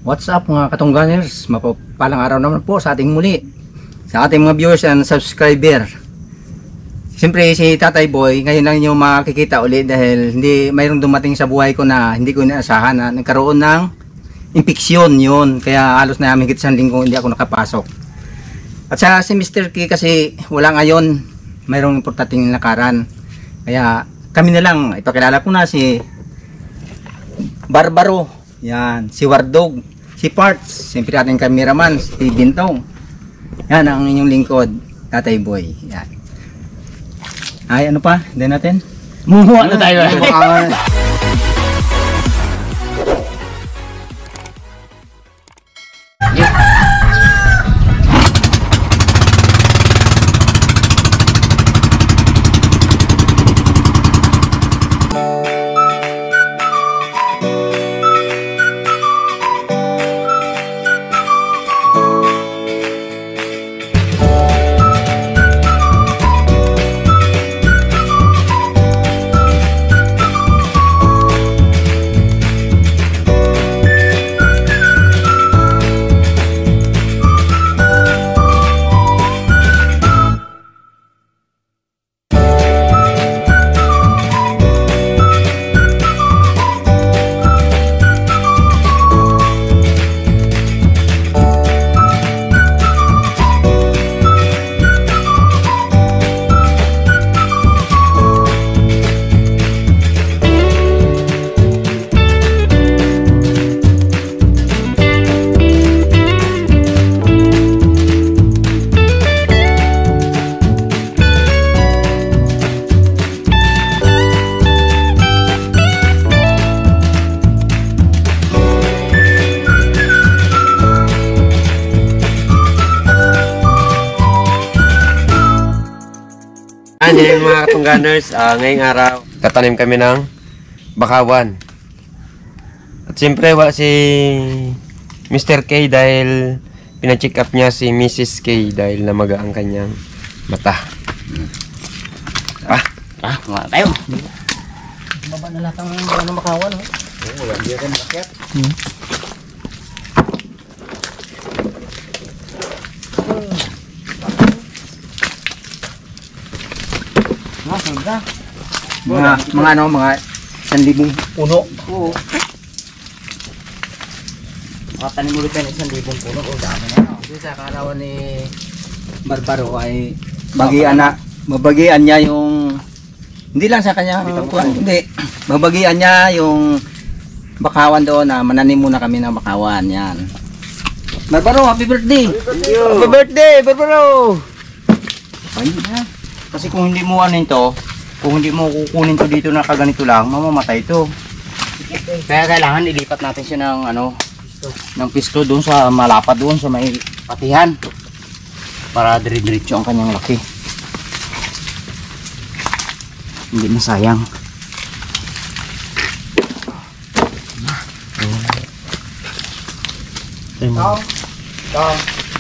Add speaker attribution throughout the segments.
Speaker 1: What's up mga katungganers? Mapapalang araw naman po sa ating muli, sa ating mga viewers and subscriber. Siyempre si Tatay Boy ngayon lang nyo makikita ulit dahil mayroong dumating sa buhay ko na hindi ko inaasahan na nagkaroon ng impeksyon yun. Kaya halos na higit isang linggo hindi ako nakapasok. At sa si Mr. K kasi wala ngayon, mayroong importanteng lakaran. Kaya kami na lang, ipakilala ko na si Barbaro, yan, si Wardog, si Parts, siyempre ating cameraman, si Bintong. Yan ang inyong lingkod, Tatay Boy. Yan. Ay, ano pa? Hindi natin? Mumuha na tayo.
Speaker 2: Yan mga katungganers, ngayong araw tatanim kami ng bakawan. At siyempre wala si Mr. K dahil pina-check up niya si Mrs. K dahil namaga ang kanyang mata.
Speaker 1: Mga tayo. Baba na lahat ng bakawan. Wala diyan kan bakit. Mga 1,000 puno. Oo. Makatanim ulit tayo ng 1,000 puno. O dami na. Kasi sa karawan ni Barbaro ay mabagian niya yung hindi lang sa kanya, hindi. Mabagian niya yung bakawan doon na mananim muna kami ng bakawan. Yan. Barbaro, happy birthday! Happy birthday, Barbaro! Ayun na. Kasi kung hindi mo kung hindi mo kukunin to dito na kaganito lang, mamamatay to. Kaya kailangan ilipat natin siya ng pisto doon sa malapad doon sa may patihan para dire-diretso ang kanyang laki. Hindi masayang.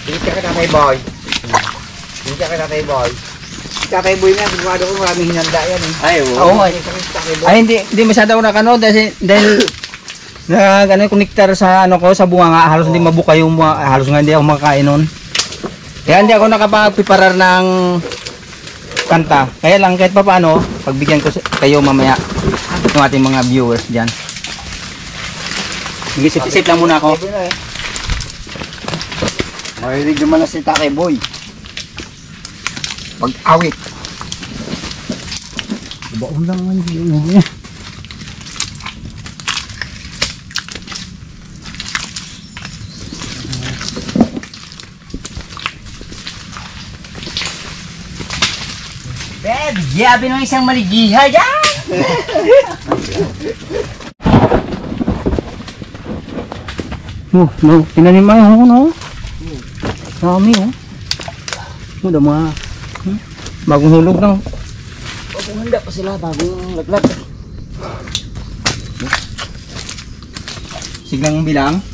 Speaker 1: Dito ka Tatay Boy. Dito ka Tatay Boy. Tatay Boy na, sigurado ko maraming hinanda yan eh. Ay, oo. Ay, hindi masyado na dahil na ganun connector sa sa bunga nga, halos hindi mabuka yung bunga, halos nga hindi ako makakain nun. Kaya hindi ako nakapagpiparar ng kanta. Kaya lang kahit pa paano, pagbigyan ko kayo mamaya ng ating mga viewers diyan. Mag-isip-isip lang muna ako. Mahilig naman na si Tatay Boy. Pag-awit. Baon lang man yun. Beb, yabi ng isang maligiha dyan! No, tinanimay ako, no? Dami, oh. Muda mga bagong hulog na. Bagong handa pa sila, bagong laglag. Siglang bilang.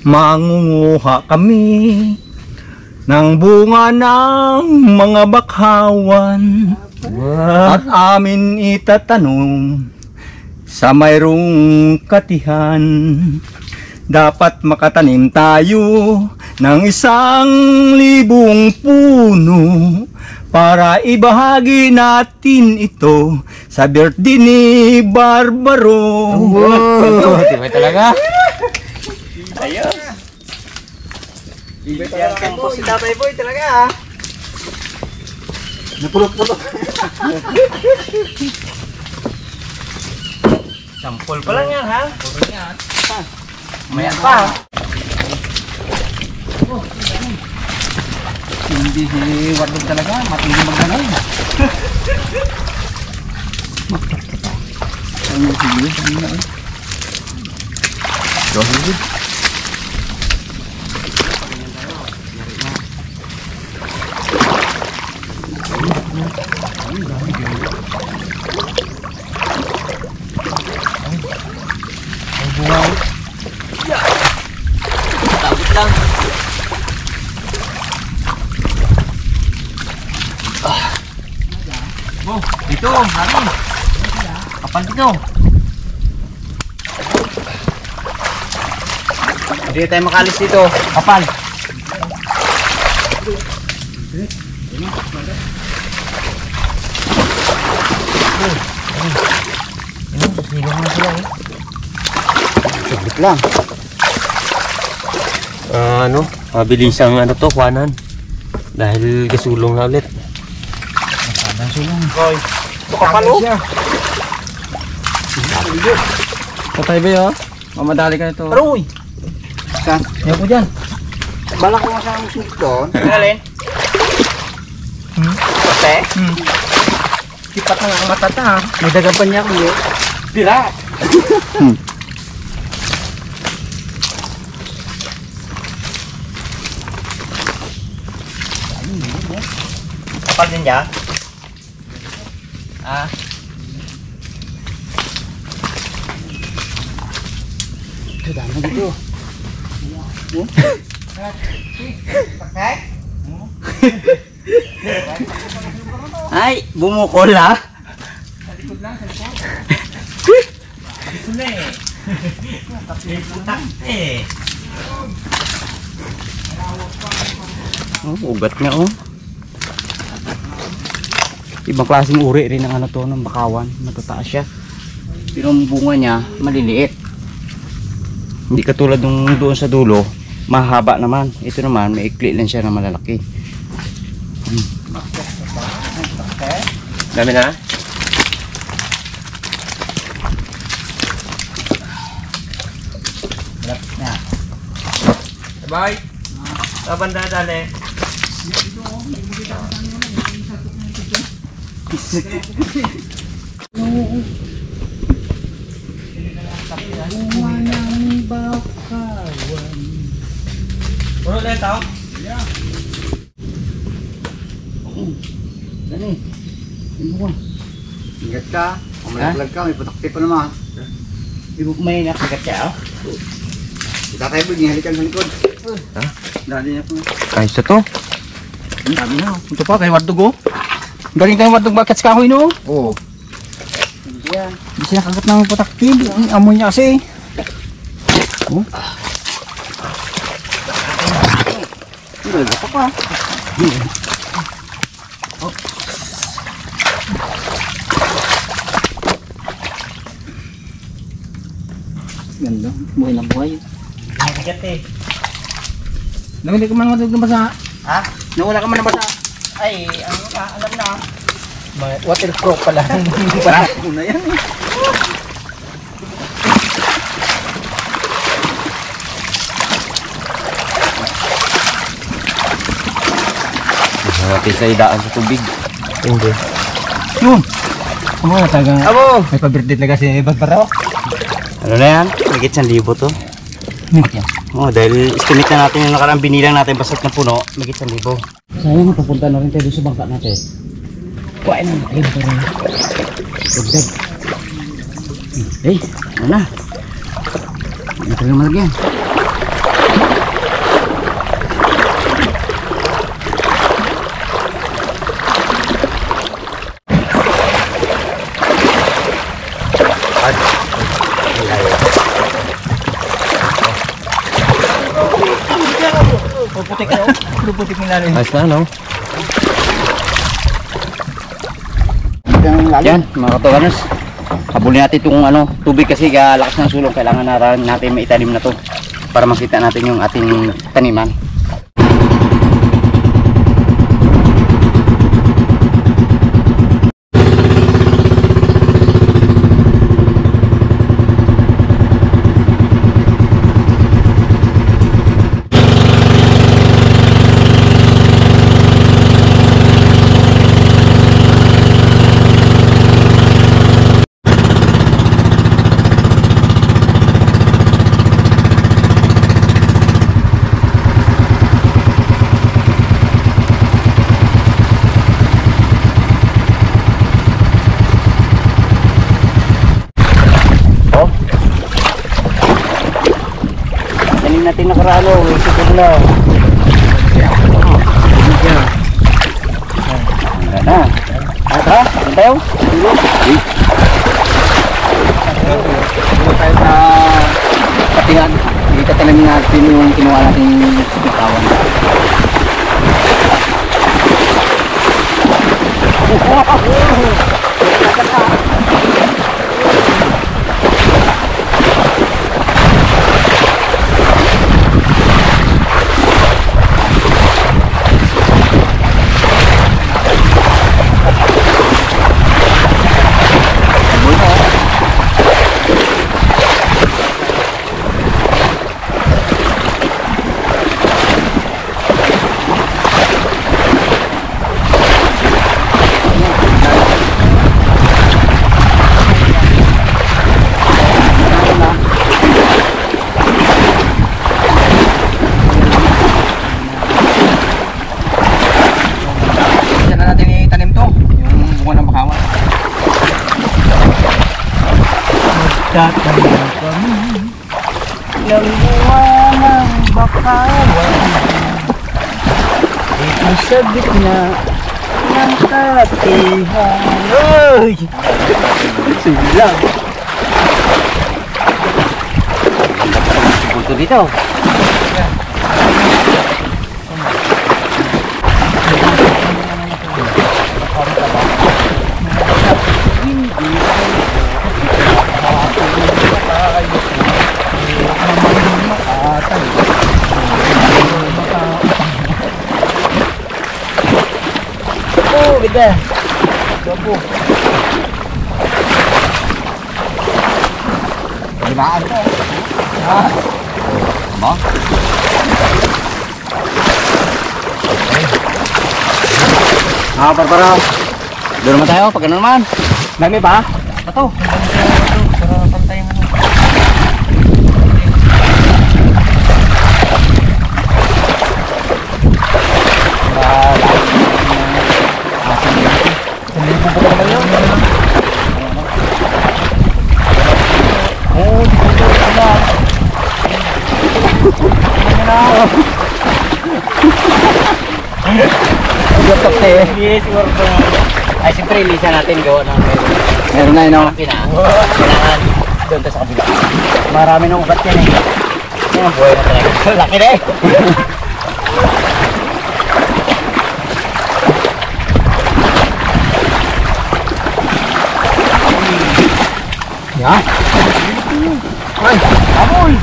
Speaker 1: Mangunguha kami ng bunga ng mga bakawan at amin itatanong sa mayroong katihan. Dapat makatanim tayo ng 1,000 puno para ibahagi natin ito sa birthday ni Barbaro.
Speaker 2: Wow! Tibay talaga.
Speaker 1: Ayos. Yan po si Tatay Boy talaga. Napulot-pulot. Sampol pa lang yan, ha? Puro yan. Maya pa. Hindi si Wardog talaga, matindi magdanay. Ano sige? Ano na eh? Dohid. Takot lang. Oh, dito, lagi. Kapal dito. Hindi tayo makalis dito. Kapal. Saglit lang.
Speaker 2: Mabilis ang to, kuhanan. Dahil gasulong na ulit.
Speaker 1: Masadang sulong.
Speaker 2: Hoy, kapalo.
Speaker 1: Patay ba yun? Mamadali ka nito.
Speaker 2: Aroy!
Speaker 1: Saan? Yan po dyan.
Speaker 3: Bala ko nga sa musik doon.
Speaker 2: Alin?
Speaker 1: Pate? Kipat na nga ang mata ta. May dagang pa niya ako yun.
Speaker 2: Dira!
Speaker 1: Kapal din niya? Ah.
Speaker 3: Dami dito.
Speaker 1: Ay, bumukol ha? Oh, ugat niya oh. Ibang klaseng uri rin ng ano to, ng bakawan. Matataas siya. Pero ang bunga niya, maliliit. Hindi katulad nung doon sa dulo, mahaba naman. Ito naman, may ikli lang siya na malalaki.
Speaker 2: Dami na? Bye! Kabanda dali. Puro na ito?
Speaker 1: Dali. Ano ko?
Speaker 3: Ingat ka. Kung malaglag ka, may patakti pa naman.
Speaker 1: May nakagat siya oh.
Speaker 3: Tatay Boy, halikan sa likod.
Speaker 1: Dali niya po.
Speaker 2: Ayos na to.
Speaker 1: Ang dami na. Ito pa, kay Wardog oh. Galing tayo Wardog bakit sa kahoy no?
Speaker 3: Oo.
Speaker 1: Hindi siya nakagat ng putakti. Ang amoy niya kasi. Oh. Hindi pa pa. Ganda. Buhay na buhay.
Speaker 2: Mabigat eh.
Speaker 1: Nawala ka man ng basa.
Speaker 2: Ha?
Speaker 1: Nawala ka man ng basa.
Speaker 2: Ay, ano ka? Alam na.
Speaker 1: Waterproof pala. Parang na yan.
Speaker 2: Natin sa idaan sa tubig. Hindi.
Speaker 1: Yun. Ano na tagang.
Speaker 2: Abo!
Speaker 1: May pa-birthday talaga si Barbaro.
Speaker 2: Ano na yan? Higit 1,000 to.
Speaker 1: Bakit yan?
Speaker 2: Oh, dahil estimate na natin yung nakarang binilang natin basat na puno, higit 1,000.
Speaker 1: Sayang napapunta na rin tayo doon sa bangka natin. Kuhain na natin. Dagdag. Eh, ano na? Hindi talaga malagyan. Puputik na. Puputik na rin.
Speaker 2: Ayos na, no?
Speaker 3: Yan, mga katoganos. Habulin natin itong tubig kasi lakas ng sulong. Kailangan natin maitanim na to para makita natin yung ating taniman. Natin nakaraan siguro na. Ganda. Ata, tayo.
Speaker 1: Dito tayo sa Katihan. Dito talamin natin yung kinuha nating bakawan. Tatanda kami ng buwan ng bakawan dito sa gitna ng Katihan. Oy! Sulang!
Speaker 3: Bulto dito.
Speaker 1: Oh, ganda. Gapo.
Speaker 3: Kailangan ko.
Speaker 1: Ah.
Speaker 3: Ba? Para. Doon naman tayo, pag ano naman.
Speaker 1: Dami ba?
Speaker 3: Ito.
Speaker 1: Para pantay yung ano. Yes, wardo. Ay, siyempre, ilisa natin gawa ng
Speaker 3: Meron na yun, no?
Speaker 1: kailangan doon tayo sa kabila. Marami ng ugat yan eh. Yan ang buhay na talaga. Laki na eh. Yan. Ay, amoy.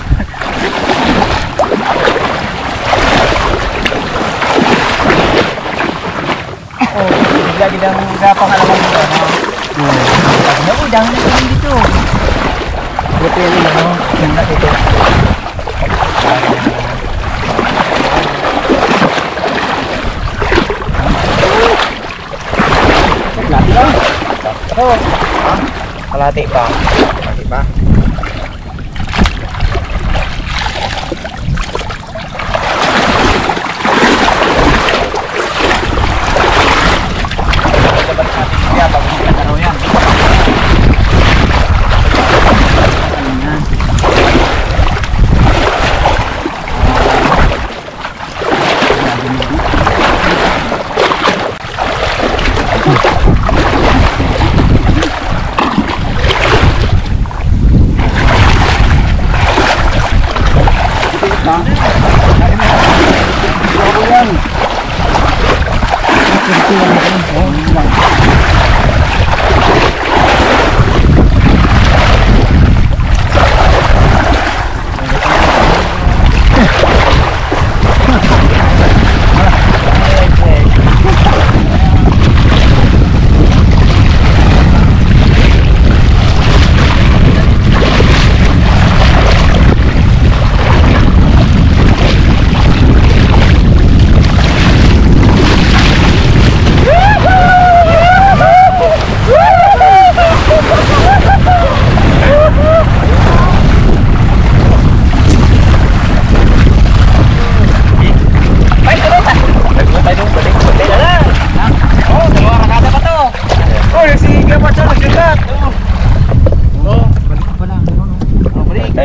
Speaker 1: Lagi lang gapang alaman dito. Ano? Dami na naman dito. Buti yun ano. Ganda dito. Kalati lang. Oo. Kalati pa. Kalati pa. ha? Ako yan.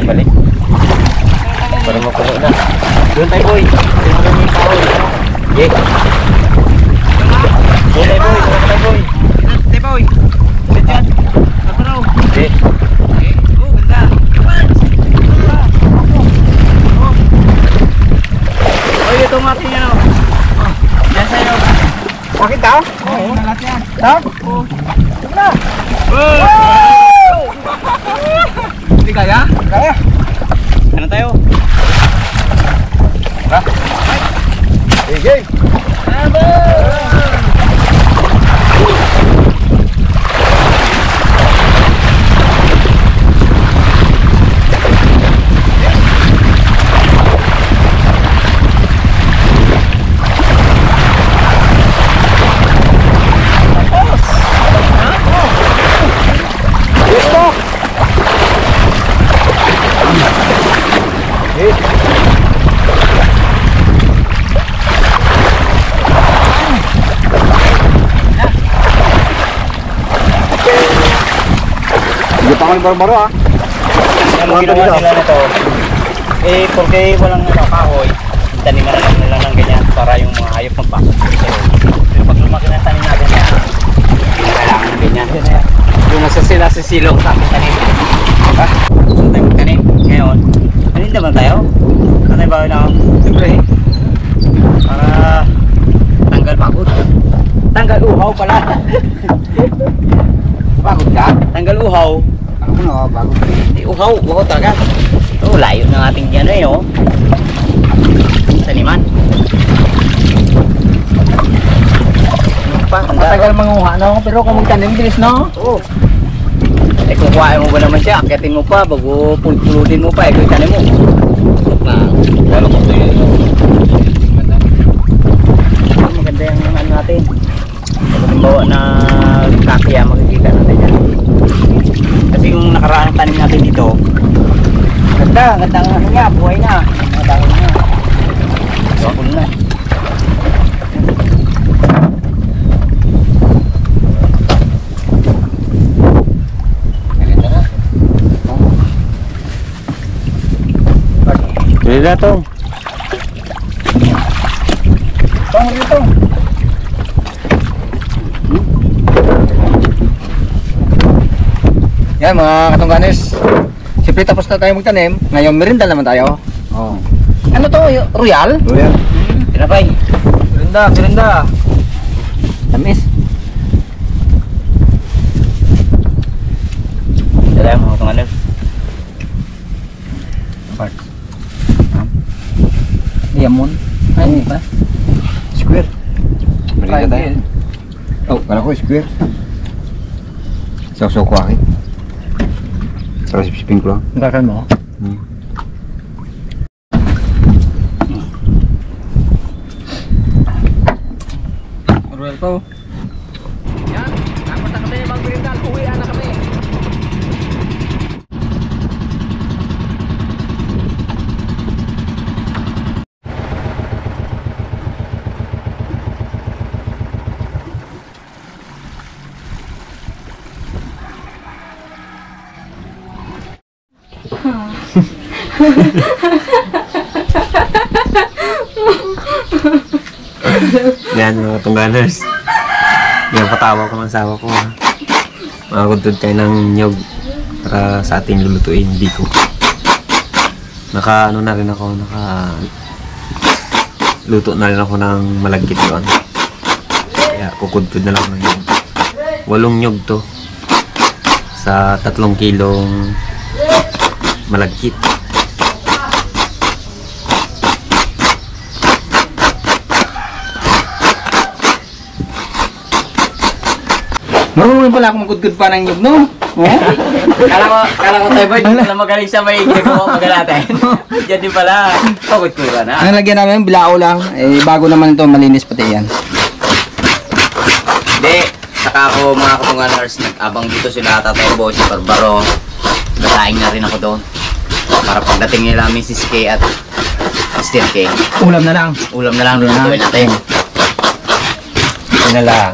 Speaker 3: Balik. Para mapuno na. Doon tayo, boy. Doon tayo, may tao. Yeah. Doon tayo, boy. Doon tayo, boy.
Speaker 1: Hey boy. Sit dyan. Mataraw.
Speaker 3: Yeah.
Speaker 1: Oh, ganda. Oh, ito ang ating ano. Yan sa'yo. Bakit daw? Oo. Nalat yan. Ha? Oo. Tignan. Wow! Hindi kaya? Kaya.
Speaker 3: Ano tayo?
Speaker 1: Ha? Sige. Hindi pa kami barbaro ha.
Speaker 3: Ang ginawa nila nito, porque walang kahoy, taniman na lang nila ng ganyan para yung mga hayop ng pasok. Pero pag lumaki na tanim natin yan, hindi na kailangan ng ganyan. Yung nasa sila sa silong sa ating tanim. Gusto tayo magtanim. Ngayon, maninda ba tayo? Tatay ba na ako? Siyempre. Para tanggal pagod. Tanggal uhaw pala. Pagod ka? Tanggal uhaw.
Speaker 1: Ako na, bago.
Speaker 3: Uhaw talaga. Ito, layo ng ating dyan eh, oh. Taniman.
Speaker 1: Matagal manguha no, pero kung magtanim bilis no?
Speaker 3: Oo. Eh kung kuhain mo ba naman siya, akitin mo pa, bago pulpuludin mo pa, kung tanim mo. Lalo ko ito yun. Maganda yung ano natin. Pag bawa na kakya, makikita natin yan. Kasi yung nakaraan tanim natin dito, ganda ang ano niya, buhay na. Ang dahon niya. Bakul na.
Speaker 2: Pwede na to.
Speaker 1: Tama rito. Yan mga katungganes. Siyempre tapos na tayo magtanim. Ngayon merinda naman tayo. Oh. Ano to? Royal?
Speaker 2: Royal.
Speaker 3: Tinapay.
Speaker 1: Merinda. Tamis.
Speaker 3: Dala mo itong ano.
Speaker 1: Lemon. Ay, hindi ba?
Speaker 2: Square. Merinda tayo.
Speaker 1: Kain.
Speaker 2: Oh, kala ko square. Sausaw ko akin. Sarap sipsipin ko lang.
Speaker 1: Nagkakan mo? Royal po. Yan. Dapat na kami mag-merinda. Uwian na kami.
Speaker 2: Yan mga tungganers. Yan patawa ko ng asawa ko. Makakudtod tayo ng nyog para sa ating lulutuin. Biko. Ano na rin ako, luto na rin ako ng malagkit doon. Kaya kukudkod na lang ng nyug. 8 nyug to sa 3 kilong malagkit.
Speaker 1: Marunong pala ako magkudkod pa ng nyug, no? Oh?
Speaker 3: Kala ko tayo ba, hindi pala magaling sa may ginagawa magalatin. Yan din pala, pagod ko ka na.
Speaker 1: Ang lagyan namin, bilao lang. Eh, bago naman ito, malinis pati yan.
Speaker 3: Hindi, saka ako mga katunganers, abang dito sila Tatay Boy, si Barbaro, nataing na rin ako doon. Para pagdating nila Mrs. K at Mr. K,
Speaker 1: Ulam na lang.
Speaker 3: ulam na lang doon gawin natin.
Speaker 2: Ito na lang.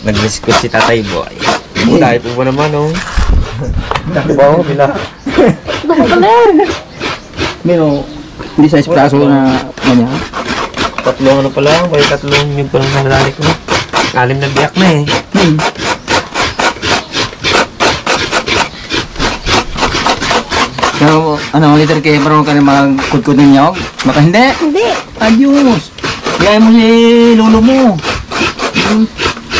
Speaker 2: Nag-discuss si Tatay Boy. Dahil po ba naman, oh. Takbo, bila.
Speaker 1: Pero, hindi sa espresso na kanya.
Speaker 2: 3 ano pa lang, may 3 nyug pa lang sa nadali ko. 6 na biyak na eh.
Speaker 1: Pero, ano, liter kayo, marunong ka rin magkudkod ng nyog? Baka hindi?
Speaker 4: Hindi.
Speaker 1: Adios! Kaya mo si lolo mo.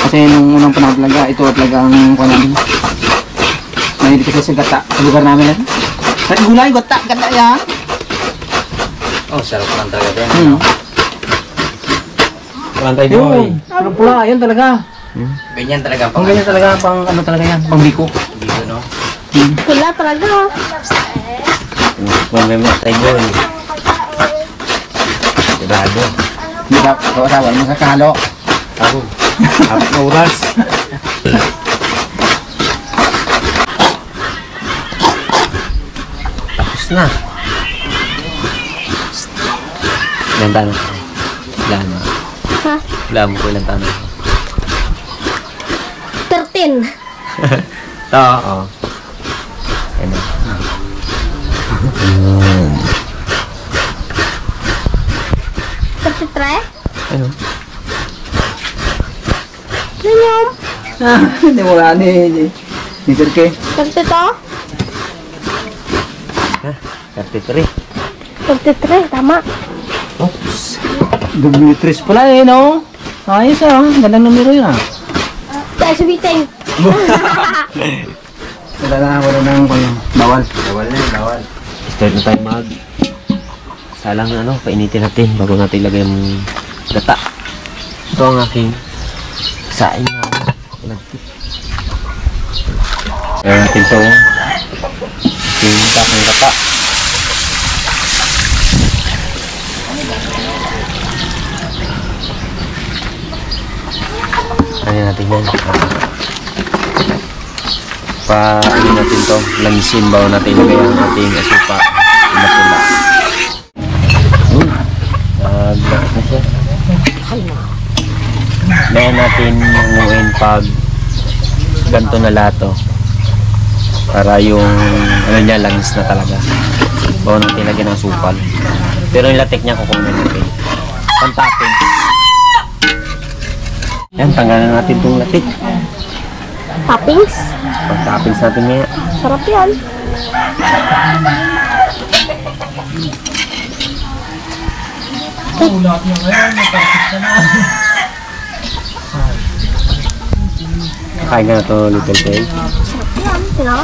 Speaker 1: Kasi nung unang panahon talaga, ito talaga ang namin. Mahilig kasi sa gata sa lugar namin. Sa gulay, gata yan.
Speaker 3: Oh, sarap lang talaga din.
Speaker 2: Tatay Boy.
Speaker 1: Ano pula, yan talaga.
Speaker 3: Ganyan talaga
Speaker 1: Ang ganyan talaga, pang ano talaga yan, pang biko.
Speaker 3: dito, no?
Speaker 4: Wala talaga.
Speaker 2: Kung may mga Tatay Boy. Sigurado.
Speaker 1: Hindi ka, kawasawa mo sa kalo.
Speaker 2: Ako. 4 oras. Tapos na. Ilang tanong ko? Ilan mo?
Speaker 4: Ha?
Speaker 2: Ilan mo ko ilang tanong ko?
Speaker 4: 13.
Speaker 2: Ito, oo. Ayan na. Ano?
Speaker 4: Ganyan.
Speaker 1: Hindi mo nga ni Sir K.
Speaker 4: 32.
Speaker 2: Ha? 33.
Speaker 4: 33, tama.
Speaker 2: Oops.
Speaker 1: Dumitris pala eh, no? Ayos ah, gandang numero yun ah.
Speaker 4: Tayo subitin.
Speaker 1: Wala nang bawal.
Speaker 2: Bawal na, bawal. Start na tayo mag... Salang ano, painitin natin bago natin ilagay yung gata. Ito ang aking saing na lagkit. Ayan natin ito. Yung takang gata. Ayan natin yan. Ano natin to, langisin bago natin ilagay ang ating asupa na pula. Naglakot na siya. Ngayon natin hanguin pag ganito na lato para yung ano niya langis na talaga bago natin lagyan ng supal. Pero yung latik niya kukunin natin pantapin. Yan, tanggalan natin itong latik.
Speaker 4: Toppings.
Speaker 2: Pantapins natin ngayon.
Speaker 4: Sarap yan.
Speaker 2: Kain ka na to, Little Pig.
Speaker 4: Sarap yan. Tino?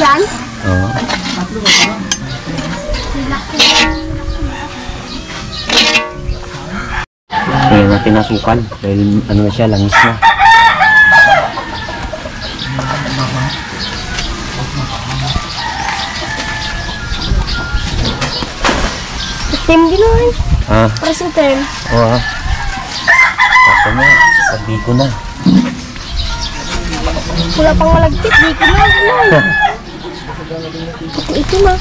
Speaker 4: Yan.
Speaker 2: Oo. Kaya natin nasukan dahil ano na siya, langis na.
Speaker 4: Team din naman.
Speaker 2: Ah,
Speaker 4: Para sa team.
Speaker 2: oo ah. Ako na, sabi ko na.
Speaker 4: Wala pang malagkit. Di ko na. Pati ito na.